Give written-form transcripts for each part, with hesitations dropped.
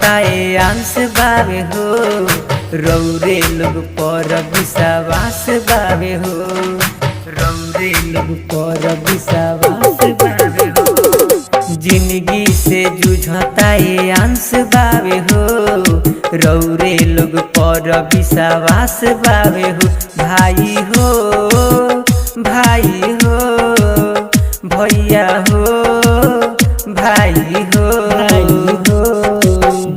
जूझता ए आंस बावे हो, रौरे लोग पर विश्वास बावे हो, रौरे लोग पर विश्वास बावे हो। जिंदगी से जूझता ए आंस बावे हो, रौरे लोग पर विश्वास बावे हो। भाई हो भाई हो भैया हो भाई हो,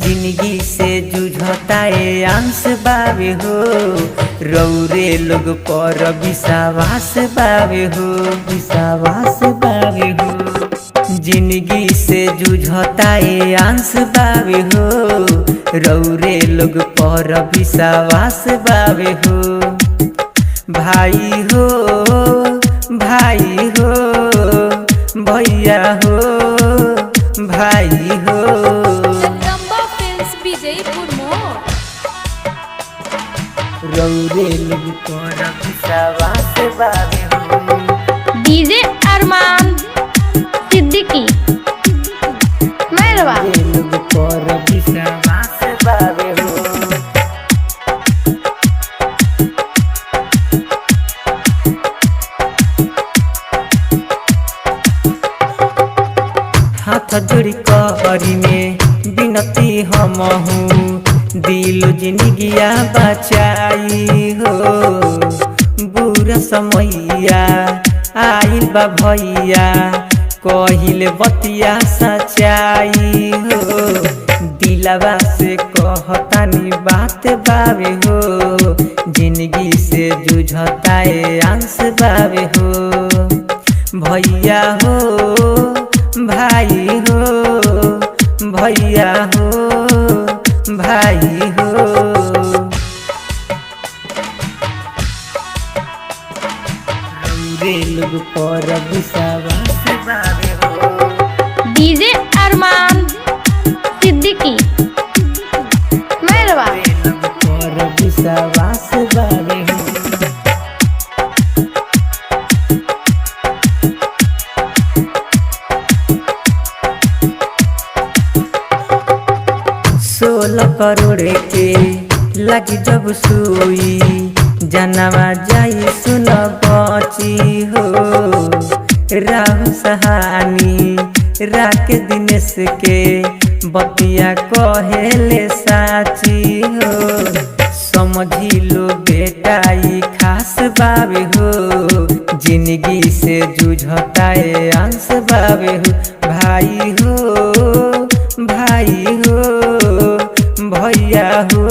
जिंदगी से जूझता ए आंस बावे हो, रौरे लोग पर विश्वास बावे हो, विश्वास बावे हो। जिंदगी से जूझता ए आंस बावे हो, रौरे लोग पर विश्वास बावे हो। भाई हो भाई हो भैया हो भाई हो। जगदम्बा फिल्म्स विजयपुर मोड़। रौरे लोग पर विश्वास बावे हो। डीजे अरमान सिद्दीकी मेहरबा। रौरे लोग पर विश्वास बावे हो। हाथ जोड़ी करी में बिनती हम हूँ, दिल जिंदगिया बचाई हो। बुरा समैया आइल बा भैया, कहिल बतिया सच्चाई हो। दिलवा से कहतानी बात बावे हो, जिंदगी से जूझता ए आंस बावे हो। भैया हो भाई हो भैया हो भाई हो। रौरे लोग पर विश्वास बावे हो। डीजे अरमान सिद्दीकी मेहरबा। रौरे लोग पर विश्वास बावे हो। सोलह करोड़ के लगी जब सुई, जनवा जाई सुन बची हो। राहु सहानी राके दिनेश के बतिया कहेले साची हो। समझी लो बेटा ई खास बावे हो, जिंदगी से जूझता ए आंस बावे हो। भाई हो भाई हो भैया हो